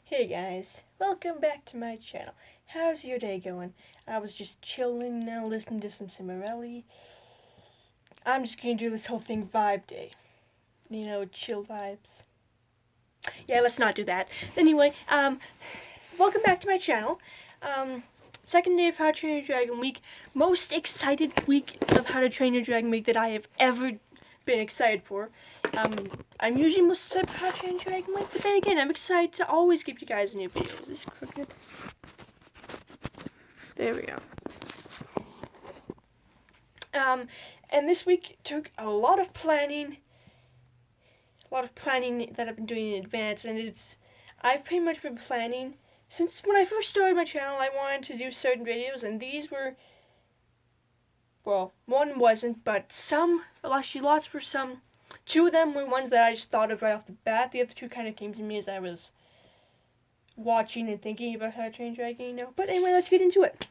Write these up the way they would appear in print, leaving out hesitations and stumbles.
Hey guys, welcome back to my channel. How's your day going? I was just chilling now, listening to some Cimarelli. I'm just gonna do this whole thing vibe day. You know, chill vibes. Yeah, let's not do that. Anyway, welcome back to my channel. Second day of How to Train Your Dragon Week. Most excited week of How to Train Your Dragon Week that I have ever been excited for. I'm usually most excited for How to Train Your Dragon Week, but then again, I'm excited to always give you guys a new video. Is this crooked? There we go. And this week took a lot of planning that I've been doing in advance, and I've pretty much been planning since when I first started my channel. I wanted to do certain videos, and these were, well, one wasn't, but actually lots were some. Two of them were ones that I just thought of right off the bat. The other two kind of came to me as I was watching and thinking about How to Train Dragon, you know. But anyway, let's get into it.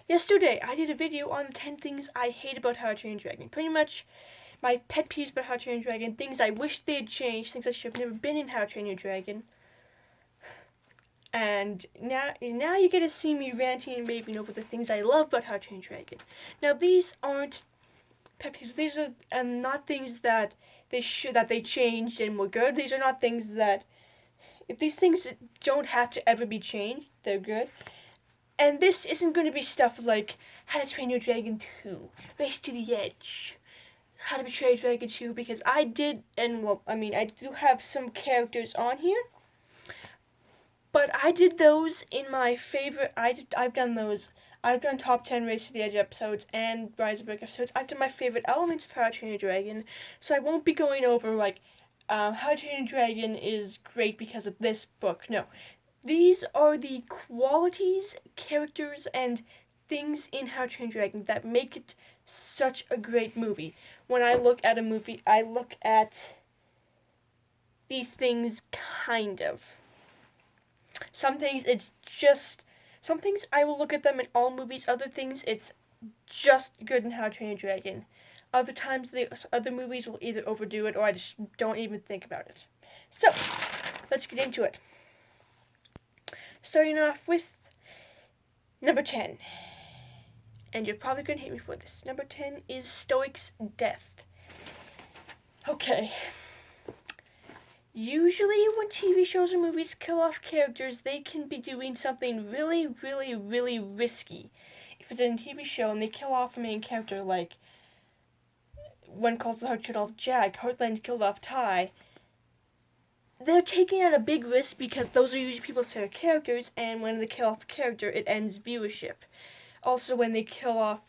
Yesterday, I did a video on the 10 things I hate about How to Train Dragon. Pretty much my pet peeves about How to Train Dragon, things I wish they had changed, things that should have never been in How to Train Your Dragon. And now you get to see me ranting and raving over the things I love about How to Train Dragon. Now, these aren't pet peeves. These are not things that they changed and were good. These are not things that, if these things don't have to ever be changed, they're good. And this isn't going to be stuff like How to Train Your Dragon 2, Race to the Edge, How to Betray Dragon 2, because I do have some characters on here, but I did those in my favorite. I've done those. I've done top 10 Race to the Edge episodes and Rise of Brick episodes. I've done my favorite elements of How to Train Your Dragon, so I won't be going over like How to Train Your Dragon is great because of this book. No. These are the qualities, characters, and things in How to Train Your Dragon that make it such a great movie. When I look at a movie, I look at these things kind of. Some things I will look at them in all movies. Other things, it's just good in How to Train Your Dragon. Other times, other movies will either overdo it or I just don't even think about it. So, let's get into it. Starting off with number 10. And you're probably going to hate me for this. Number 10 is Stoics Death. Okay. Usually when TV shows or movies kill off characters, they can be doing something really, really, really risky. If it's in a TV show and they kill off a main character, like When Calls the Heart killed off Jack, Heartland killed off Ty, they're taking out a big risk because those are usually people's favorite characters, and when they kill off a character, it ends viewership. Also, when they kill off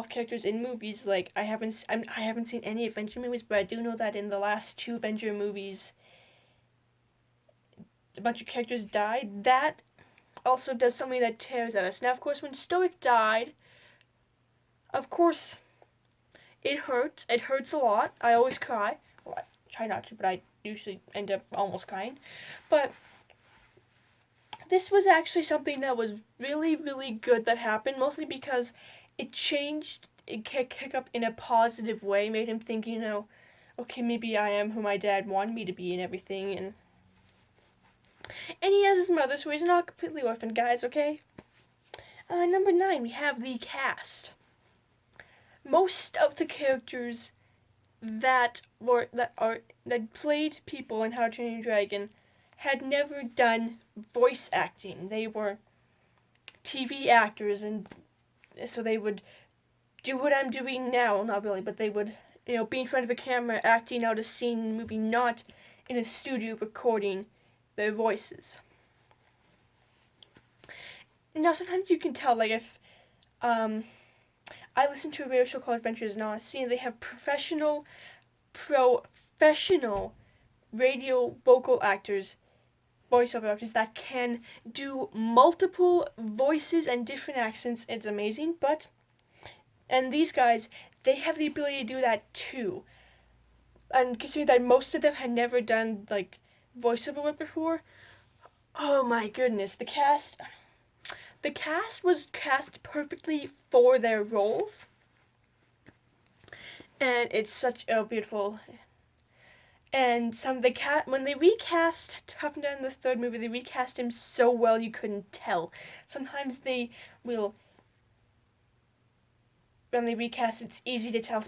characters in movies, like I haven't seen any Avenger movies, but I do know that in the last 2 Avenger movies, a bunch of characters died. That also does something that tears at us. Now, of course, when Stoic died, of course, it hurts. It hurts a lot. I always cry. Well, I try not to, but I usually end up almost crying. But this was actually something that was really, really good that happened, mostly because it changed, it kicked up in a positive way, made him think, you know, okay, maybe I am who my dad wanted me to be and everything, and he has his mother, so he's not completely orphaned, guys, okay? Number 9, we have the cast. Most of the characters that played people in How to Train Your Dragon had never done voice acting. They were TV actors, and so they would do what I'm doing now. Not really, but they would, you know, be in front of a camera acting out a scene in a movie, not in a studio recording their voices. Now, sometimes you can tell, like, if I listen to a radio show called Adventures in Odyssey, and they have professional radio vocal actors, voiceover actors that can do multiple voices and different accents. It's amazing, and these guys, they have the ability to do that too. And considering that most of them had never done, like, voiceover work before, oh my goodness, the cast was cast perfectly for their roles. And it's such a beautiful And when they recast Tough and Down in the third movie, they recast him so well you couldn't tell. Sometimes they will, when they recast, it's easy to tell,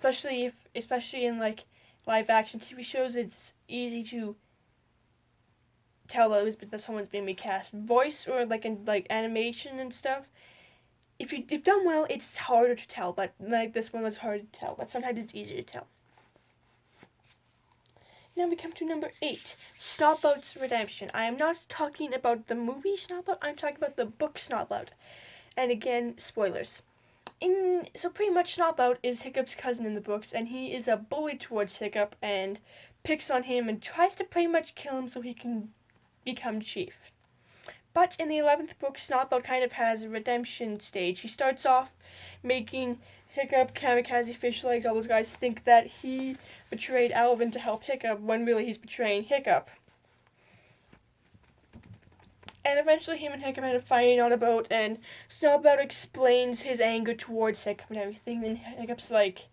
especially in like live action TV shows. It's easy to tell that someone's been recast. Voice or like in like animation and stuff, if done well, it's harder to tell. But like this one was hard to tell. But sometimes it's easier to tell. Now we come to number 8, Stopouts Redemption. I am not talking about the movie Stopout, I'm talking about the book Stopout. And again, spoilers. So pretty much Stopout is Hiccup's cousin in the books, and he is a bully towards Hiccup and picks on him and tries to pretty much kill him so he can become chief. But in the 11th book, Stopout kind of has a redemption stage. He starts off making Hiccup, Kamikaze, Fishleg, all those guys think that he betrayed Alvin to help Hiccup, when really he's betraying Hiccup. And eventually him and Hiccup had a fight on a boat, and Stopout explains his anger towards Hiccup and everything, and Hiccup's like,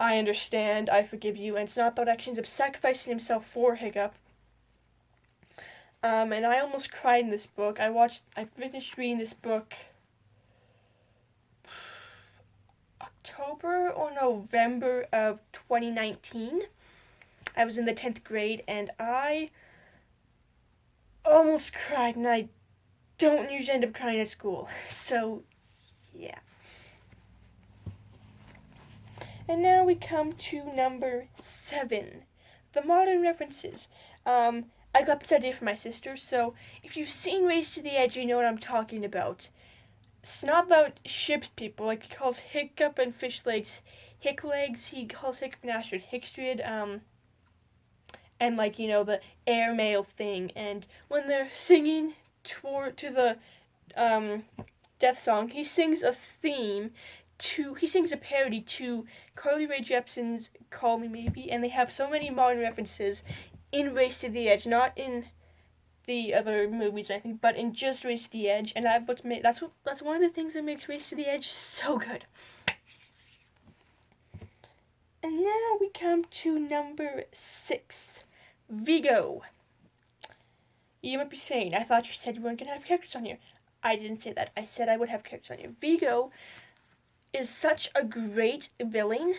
I understand, I forgive you, and Stopout actually ends up sacrificing himself for Hiccup. And I almost cried in this book. I finished reading this book October or November of 2019. I was in the 10th grade, and I almost cried, and I don't usually end up crying at school. So, yeah. And now we come to number 7, the modern references. I got this idea from my sister, so if you've seen Race to the Edge, you know what I'm talking about. Stopout ships people, like he calls Hiccup and Fishlegs Hicklegs, he calls Hiccup and Astrid Hickstrid, and like, you know, the airmail thing, and when they're singing to the death song, he sings a parody to Carly Rae Jepsen's Call Me Maybe, and they have so many modern references in Race to the Edge, not in the other movies, I think, but in just Race to the Edge, and that's one of the things that makes Race to the Edge so good. And now we come to number 6, Viggo. You might be saying, I thought you said you weren't going to have characters on here. I didn't say that. I said I would have characters on here. Viggo is such a great villain.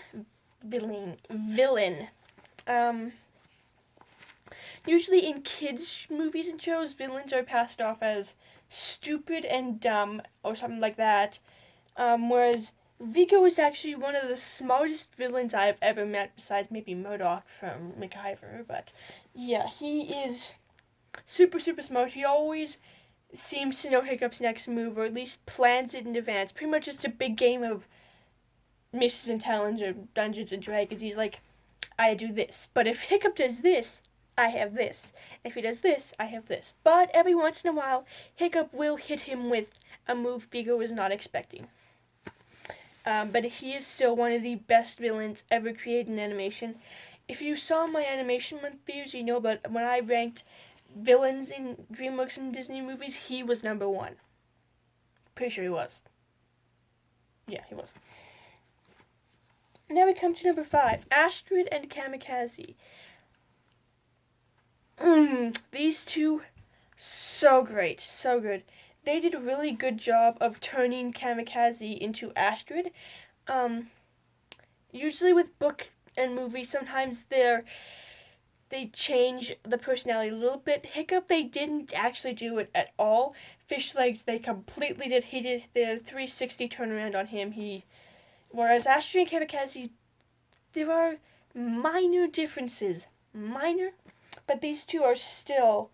Usually in kids' movies and shows, villains are passed off as stupid and dumb or something like that. Whereas Viggo is actually one of the smartest villains I've ever met, besides maybe Murdoch from MacGyver. But yeah, he is super, super smart. He always seems to know Hiccup's next move, or at least plans it in advance. Pretty much just a big game of Misses and Talons or Dungeons and Dragons. He's like, I do this, but if Hiccup does this, I have this. If he does this, I have this. But every once in a while, Hiccup will hit him with a move Viggo is not expecting. But he is still one of the best villains ever created in animation. If you saw my Animation Month videos, you know that when I ranked villains in DreamWorks and Disney movies, he was number 1. Pretty sure he was. Yeah, he was. Now we come to number 5, Astrid and Kamikaze. These two, so great, so good. They did a really good job of turning Kamikaze into Astrid. Usually with book and movie, sometimes they change the personality a little bit. Hiccup, they didn't actually do it at all. Fishlegs, they completely did. He did the 360 turnaround on him. Whereas Astrid and Kamikaze, there are minor differences. Minor? But these two are still,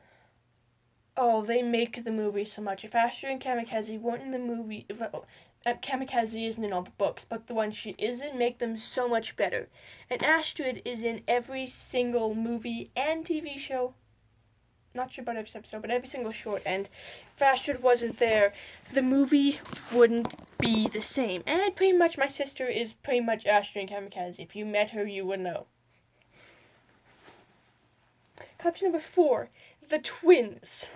they make the movie so much. If Astrid and Kamikaze weren't in the movie, Kamikaze isn't in all the books, but the one she is in make them so much better. And Astrid is in every single movie and TV show. Not sure about every episode, but every single short. And if Astrid wasn't there, the movie wouldn't be the same. And pretty much my sister is pretty much Astrid and Kamikaze. If you met her, you would know. Come to number 4, the twins.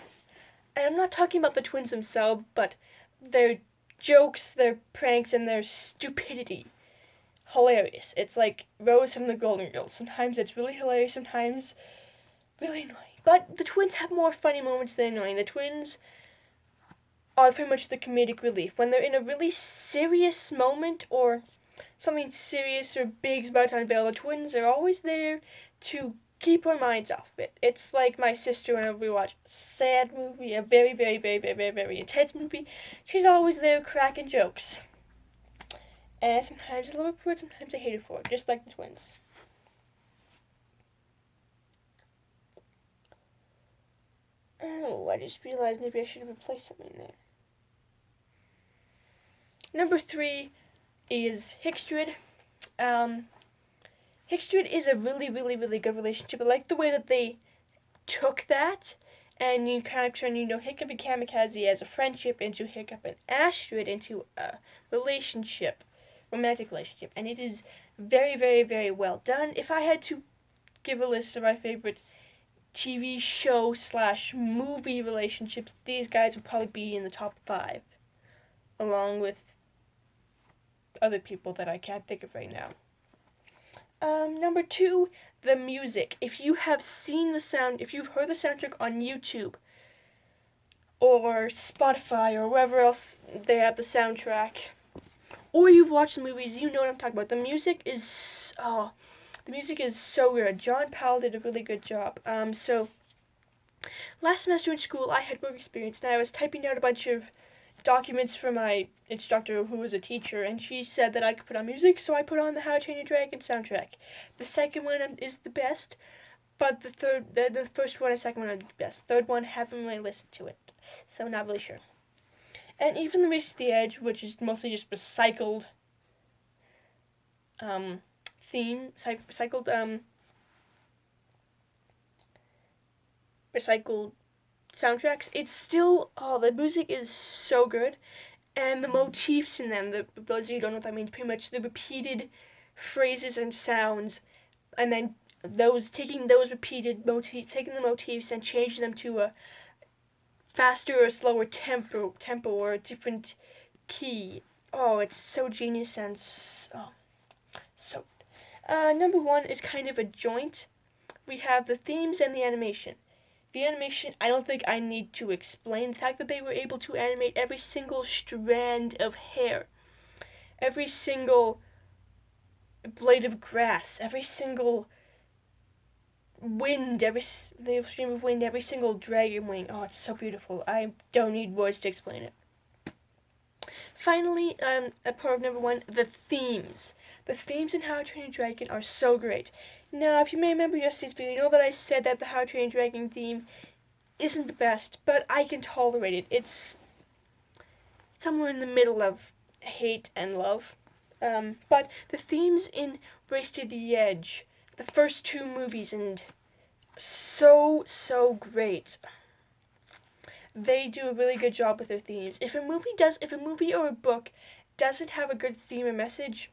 And I'm not talking about the twins themselves, but their jokes, their pranks, and their stupidity. hilarious. It's like Rose from the Golden Girls. Sometimes it's really hilarious, sometimes really annoying. But the twins have more funny moments than annoying. The twins are pretty much the comedic relief. When they're in a really serious moment or something serious or big is about to unveil, the twins are always there to keep our minds off of it. It's like my sister whenever we watch a sad movie, a very, very, very, very, very, very intense movie. She's always there cracking jokes. And sometimes I love her for it, sometimes I hate her for it, just like the twins. Oh, I just realized maybe I should have replaced something there. Number 3 is Astrid. Astrid is a really, really, really good relationship. I like the way that they took that and you kind of turn, Hiccup and Kamikaze as a friendship into Hiccup and Astrid into a relationship, romantic relationship. And it is very, very, very well done. If I had to give a list of my favorite TV show / movie relationships, these guys would probably be in the top 5, along with other people that I can't think of right now. Number 2, the music. If you have seen if you've heard the soundtrack on YouTube or Spotify or wherever else they have the soundtrack, or you've watched the movies, you know what I'm talking about. The music is so good. John Powell did a really good job. So last semester in school, I had work experience, and I was typing out a bunch of documents for my instructor, who was a teacher, and she said that I could put on music, so I put on the How to Train Your Dragon soundtrack. The second one is the best, but the first one and second one are the best. Third one, haven't really listened to it, so not really sure. And even the Race to the Edge, which is mostly just recycled recycled soundtracks, it's still, the music is so good, and the motifs in them, those of you who don't know what that means, pretty much the repeated phrases and sounds, and then taking the motifs and changing them to a faster or slower tempo or a different key. Oh, it's so genius and so number 1 is kind of a joint. We have the themes and the animation. The animation, I don't think I need to explain. The fact that they were able to animate every single strand of hair, every single blade of grass, every single wind, every stream of wind, every single dragon wing. Oh, it's so beautiful. I don't need words to explain it. Finally, a part of number 1, the themes. The themes in How to Train Your Dragon are so great. Now, if you may remember yesterday's video, you know that I said that the How to Train Your Dragon theme isn't the best, but I can tolerate it. It's somewhere in the middle of hate and love. But the themes in Race to the Edge, the first 2 movies, and so great. They do a really good job with their themes. If a movie or a book doesn't have a good theme or message,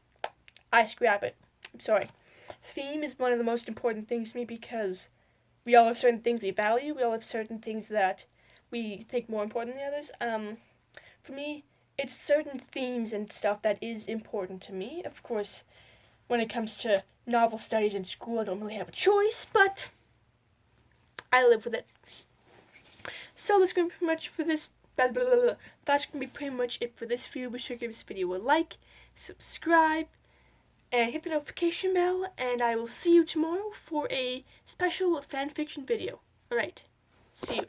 I scrap it. I'm sorry. Theme is one of the most important things to me because we all have certain things we value. We all have certain things that we think more important than the others. For me, it's certain themes and stuff that is important to me. Of course, when it comes to novel studies in school, I don't really have a choice, but I live with it. So that's going to be pretty much for this. That's going to be pretty much it for this video. Be sure to give this video a like, subscribe, and hit the notification bell, and I will see you tomorrow for a special fanfiction video. Alright.